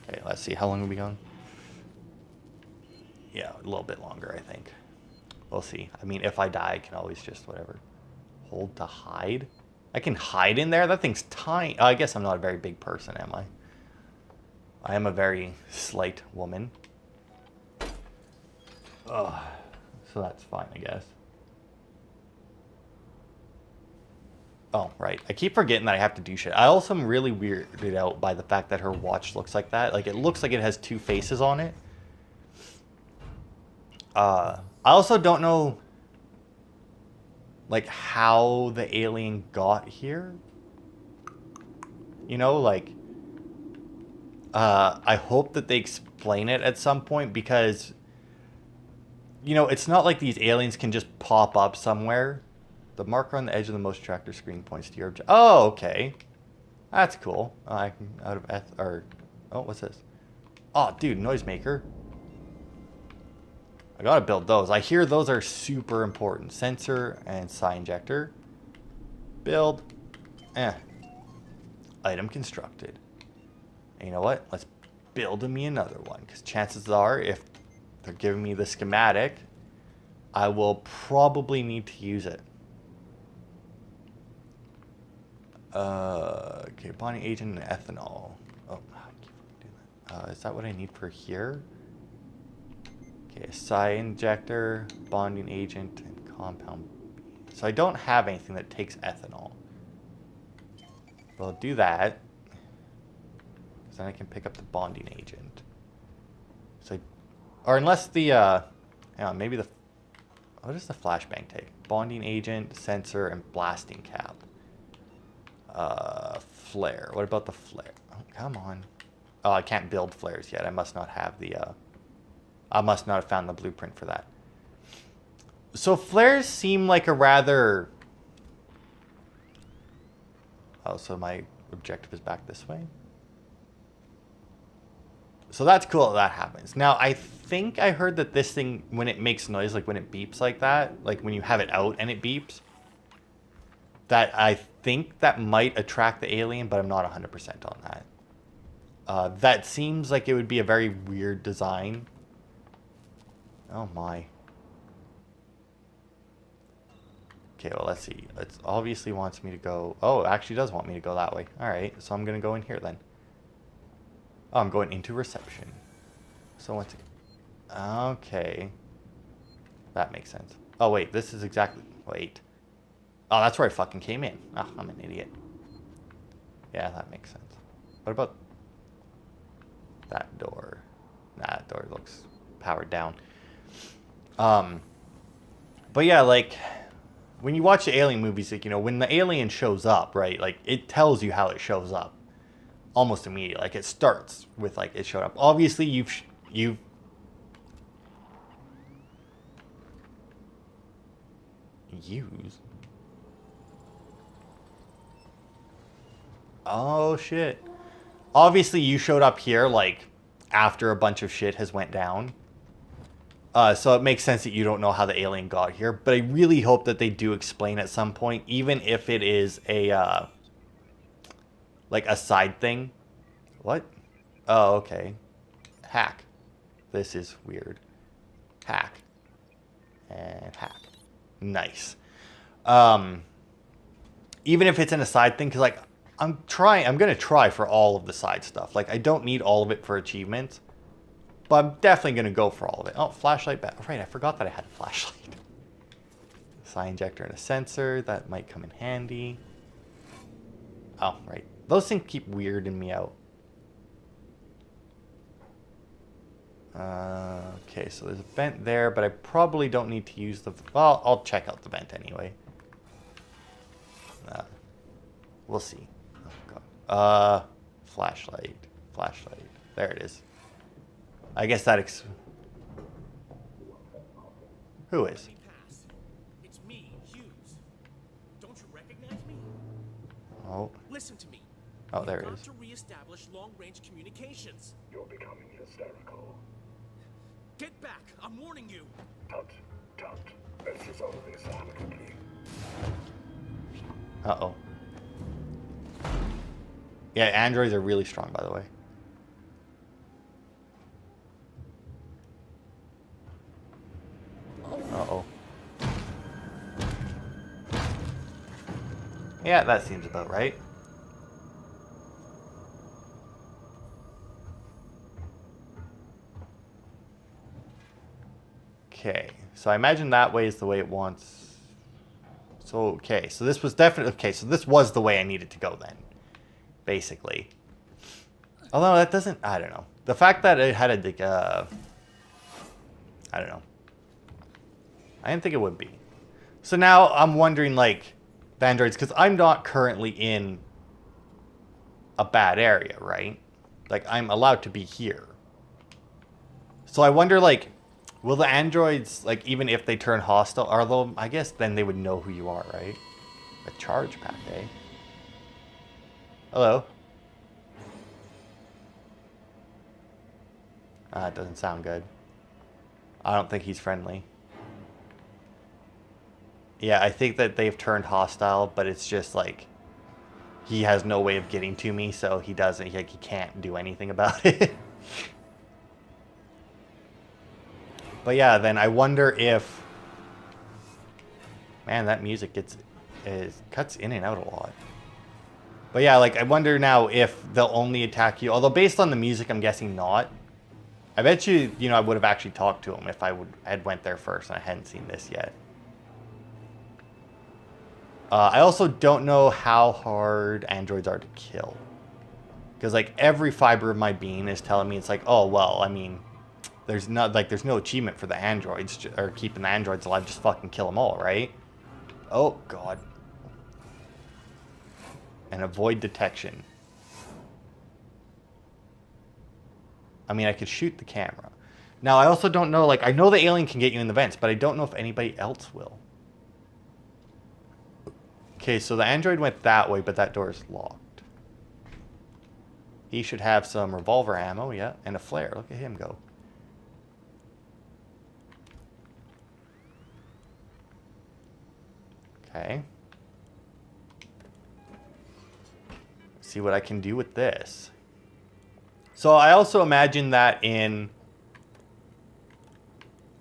Okay, let's see. How long have we gone? Yeah, a little bit longer, I think. We'll see. I mean, if I die, I can always just, whatever. Hold to hide? I can hide in there? That thing's tiny. Oh, I guess I'm not a very big person, am I? I am a very slight woman. Ugh. So that's fine, I guess. Oh, right. I keep forgetting that I have to do shit. I also am really weirded out by the fact that her watch looks like that. Like, it looks like it has two faces on it. I also don't know, like, how the alien got here. You know, like, I hope that they explain it at some point because, you know, it's not like these aliens can just pop up somewhere. The marker on the edge of the motion tracker screen points to your object. Oh, okay. That's cool. I can out of oh, what's this? Oh, dude, noisemaker. I gotta build those. I hear those are super important. Sensor and psi injector. Build. Item constructed. And you know what? Let's build me another one. Because chances are, if they're giving me the schematic, I will probably need to use it. Okay, bonding agent and ethanol. Oh, I keep doing that. Is that what I need for here? Okay, psi injector, bonding agent, and compound. So I don't have anything that takes ethanol. But I'll do that. Because then I can pick up the bonding agent. So, or unless the, hang on, maybe the, what does the flashbang take? Bonding agent, sensor, and blasting cap. Flare. What about the flare? Oh, come on. Oh, I can't build flares yet. I must not have the, I must not have found the blueprint for that. So flares seem like a rather... Oh, so my objective is back this way? So that's cool that happens. Now, I think I heard that this thing, when it makes noise, like when it beeps like that, like when you have it out and it beeps, that I think that might attract the alien, but I'm not 100% on that. That seems like it would be a very weird design. Oh my. Okay, well, let's see. It obviously wants me to go... Oh, it actually does want me to go that way. Alright, so I'm going to go in here then. Oh, I'm going into reception. So what's it? Okay. That makes sense. Oh, wait, this is exactly... Wait. Oh, that's where I fucking came in. Oh, I'm an idiot. Yeah, that makes sense. What about that door? Nah, that door looks powered down. But yeah, like... When you watch the alien movies, like, you know, when the alien shows up, right, like, it tells you how it shows up almost immediately. Like, it starts with, like, it showed up. Obviously, you've use. Oh, shit. Obviously, you showed up here, like, after a bunch of shit has went down. So it makes sense that you don't know how the alien got here, but I really hope that they do explain at some point, even if it is a, like a side thing. What? Oh, okay. Hack. This is weird. Hack. And hack. Nice. Even if it's an aside thing, because, like, I'm going to try for all of the side stuff. Like, I don't need all of it for achievements. But I'm definitely going to go for all of it. Oh, flashlight back. Right, I forgot that I had a flashlight. Psi injector and a sensor. That might come in handy. Oh, right. Those things keep weirding me out. Okay, so there's a vent there, but I probably don't need to use the... Well, I'll check out the vent anyway. We'll see. Oh, God. Flashlight. Flashlight. There it is. I guess that Who is? It's me, Hughes. Don't you recognize me? Oh. Listen to me. Oh, there it We've is. got to reestablish long-range communications. You're becoming hysterical. Get back! I'm warning you. Tut, tut. This is only amicably. Uh-oh. Yeah, androids are really strong, by the way. Uh-oh. Yeah, that seems about right. Okay, so I imagine that way is the way it wants. So, okay, so this was definitely... Okay, so this was the way I needed to go then. Basically. Although that doesn't... I don't know. The fact that it had a... I don't know. I didn't think it would be. So now I'm wondering, like, the androids... Because I'm not currently in a bad area, right? Like, I'm allowed to be here. So I wonder, like... Will the androids, like, even if they turn hostile, although I guess then they would know who you are, right? A charge pack, eh? Hello? It doesn't sound good. I don't think he's friendly. Yeah, I think that they've turned hostile, but it's just like he has no way of getting to me, so he doesn't, like, he can't do anything about it. But yeah, then I wonder if... Man, that music cuts in and out a lot. But yeah, like, I wonder now if they'll only attack you. Although based on the music, I'm guessing not. I bet you, you know, I would have actually talked to him if I had went there first and I hadn't seen this yet. I also don't know how hard androids are to kill. Because, like, every fiber of my being is telling me it's like, oh, well, I mean, there's no achievement for the androids, or keeping the androids alive, just fucking kill them all, right? Oh, God. And avoid detection. I mean, I could shoot the camera. Now, I also don't know, like, I know the alien can get you in the vents, but I don't know if anybody else will. Okay, so the android went that way, but that door is locked. He should have some revolver ammo, yeah, and a flare. Look at him go. Okay. See what I can do with this. So I also imagine that in...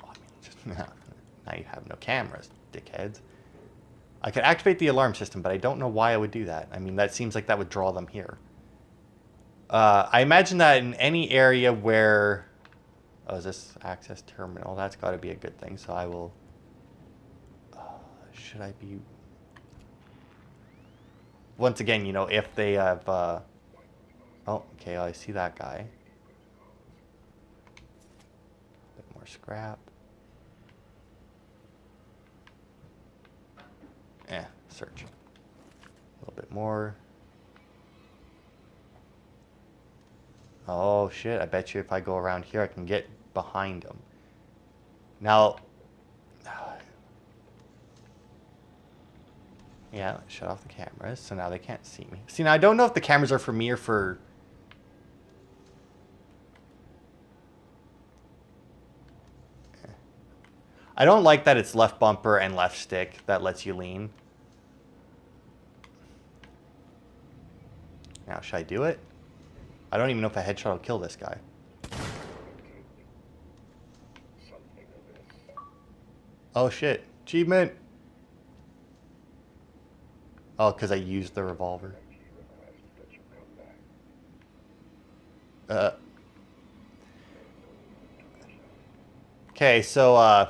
Oh, I mean, just, now you have no cameras, dickheads. I could activate the alarm system, but I don't know why I would do that. I mean, that seems like that would draw them here. I imagine that in any area where... Oh, is this access terminal? That's got to be a good thing, so I will... should I be... Once again, you know, if they have... Oh, okay, I see that guy. A bit more scrap. Search. A little bit more. Oh, shit. I bet you if I go around here, I can get behind him. Now... Yeah, shut off the cameras, so now they can't see me. See, now I don't know if the cameras are for me or for... I don't like that it's left bumper and left stick that lets you lean. Now, should I do it? I don't even know if a headshot will kill this guy. Oh, shit. Achievement! Oh, because I used the revolver. Okay, so,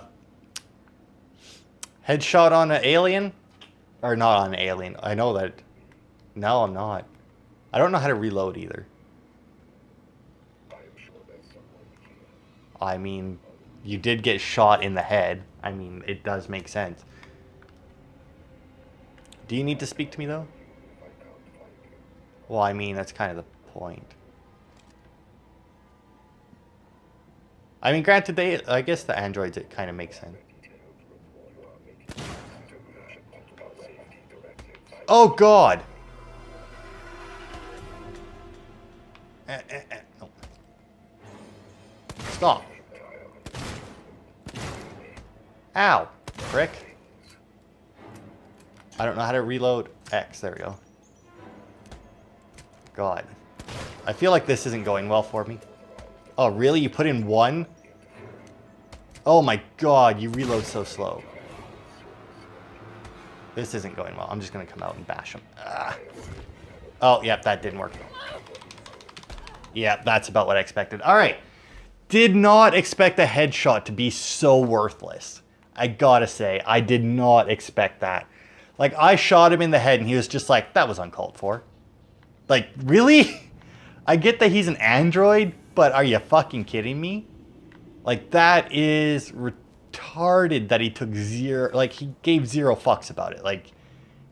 headshot on an alien? Or not on an alien. I know that... No, I'm not. I don't know how to reload either. I mean, you did get shot in the head. I mean, it does make sense. Do you need to speak to me, though? Well, I mean, that's kind of the point. I mean, granted, I guess the androids, it kind of makes sense. Oh, God! No. Stop. Ow, prick. I don't know how to reload X. There we go. God. I feel like this isn't going well for me. Oh, really? You put in one? Oh my God, you reload so slow. This isn't going well. I'm just going to come out and bash him. Oh, yep, that didn't work. Yeah, that's about what I expected. All right. Did not expect a headshot to be so worthless. I gotta say, I did not expect that. Like, I shot him in the head and he was just like, that was uncalled for. Like, really? I get that he's an android, but are you fucking kidding me? Like, that is retarded that he took zero, like, he gave zero fucks about it. Like,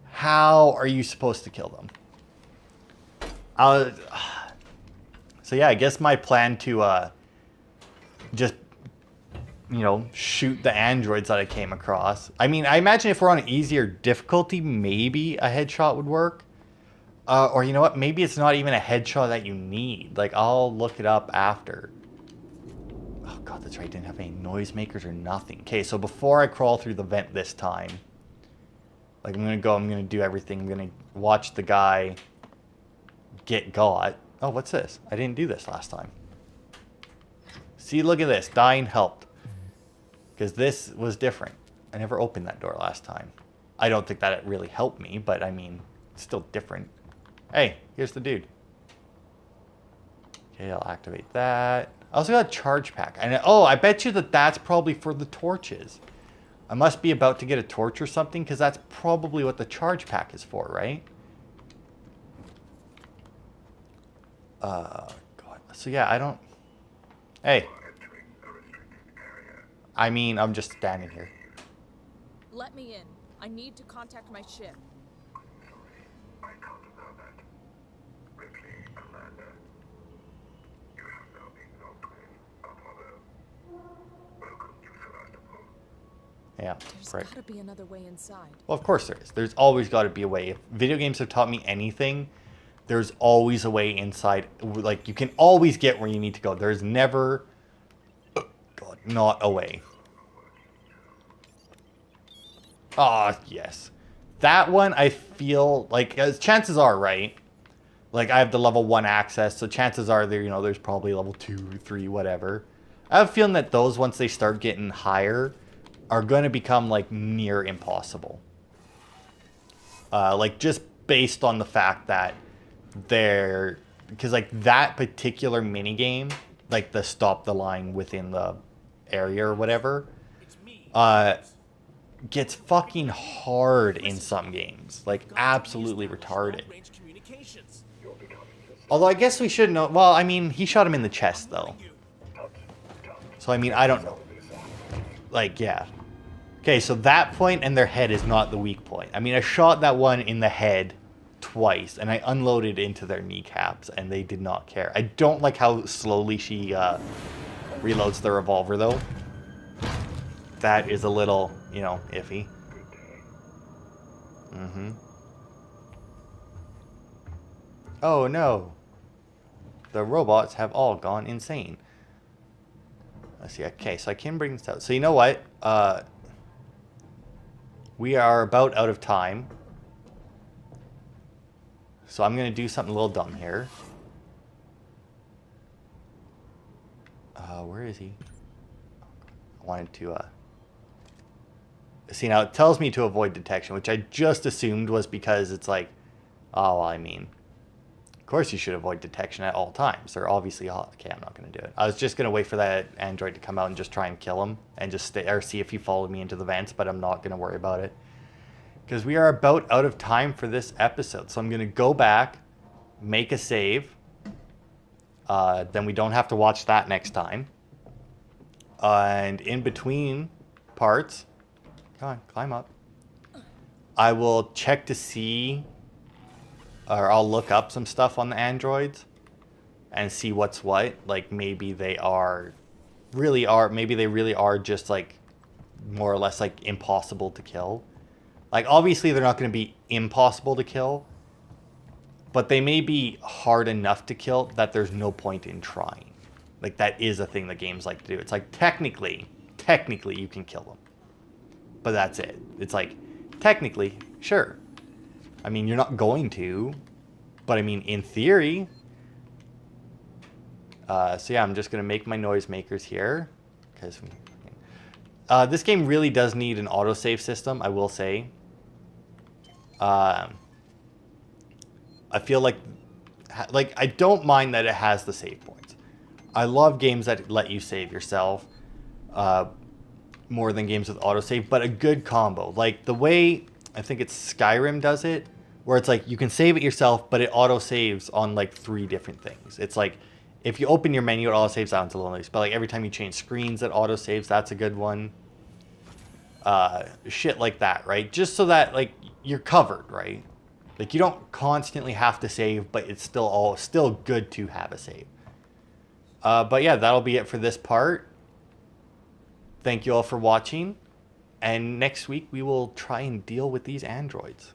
how are you supposed to kill them? So yeah, I guess my plan to just, you know, shoot the androids that I came across. I mean, I imagine if we're on easier difficulty, maybe a headshot would work. Or you know what? Maybe it's not even a headshot that you need. Like, I'll look it up after. Oh God, that's right. I didn't have any noisemakers or nothing. Okay, so before I crawl through the vent this time, like, I'm gonna do everything. I'm gonna watch the guy get got. Oh, what's this? I didn't do this last time. See, look at this. Dying helped. Because this was different. I never opened that door last time. I don't think that it really helped me, but I mean, it's still different. Hey, here's the dude. Okay, I'll activate that. I also got a charge pack. And oh, I bet you that that's probably for the torches. I must be about to get a torch or something, because that's probably what the charge pack is for, right? God. So yeah, I don't... Hey. I mean, I'm just standing here. Let me in. I need to contact my ship. I can't allow that. Ripley, Amanda, you have now been locked in Apollo. Welcome to Sevastopol. Yeah, There's right. gotta be another way inside. Well, of course there is. There's always got to be a way. If video games have taught me anything, there's always a way inside. Like, you can always get where you need to go. There's never, God, not a way. Ah, yes. That one, I feel like, as chances are, right? Like, I have the level 1 access, so chances are there, there's probably level 2, 3, whatever. I have a feeling that those, once they start getting higher, are going to become, like, near impossible. Like, just based on the fact that they're... Because, like, that particular minigame, like the stop the line within the area or whatever, gets fucking hard in some games. Like, absolutely retarded. Although, I guess we should know... Well, I mean, he shot him in the chest, though. So, I mean, I don't know. Like, yeah. Okay, so that point and their head is not the weak point. I mean, I shot that one in the head twice, and I unloaded into their kneecaps, and they did not care. I don't like how slowly she reloads the revolver, though. That is a little, iffy. Mm-hmm. Oh, no. The robots have all gone insane. Let's see. Okay, so I can bring this out. So you know what? We are about out of time. So I'm going to do something a little dumb here. Where is he? I wanted to... See, now it tells me to avoid detection, which I just assumed was because it's like... Oh, well, I mean... Of course you should avoid detection at all times. They're obviously hot. Okay, I'm not going to do it. I was just going to wait for that android to come out and just try and kill him. And just stay, or see if he followed me into the vents, but I'm not going to worry about it. Because we are about out of time for this episode. So I'm going to go back, make a save. Then we don't have to watch that next time. And in between parts... Come on, climb up. I will check to see... Or I'll look up some stuff on the androids and see what's what. Like, maybe they really are just, like, more or less, like, impossible to kill. Like, obviously they're not going to be impossible to kill, but they may be hard enough to kill that there's no point in trying. Like, that is a thing that games like to do. It's like, technically you can kill them. But that's it. It's like, technically, sure. I mean, you're not going to, but I mean, in theory. So yeah, I'm just going to make my noisemakers here. Because this game really does need an autosave system, I will say. I feel like I don't mind that it has the save points. I love games that let you save yourself more than games with autosave, but a good combo. Like the way, I think it's Skyrim does it, where it's like you can save it yourself, but it auto-saves on like 3 different things. It's like if you open your menu, it auto-saves out into Linux, but like every time you change screens, it auto-saves. That's a good one. Shit like that, right? Just so that like you're covered, right? Like you don't constantly have to save, but it's still good to have a save. But yeah, that'll be it for this part. Thank you all for watching, and next week we will try and deal with these androids.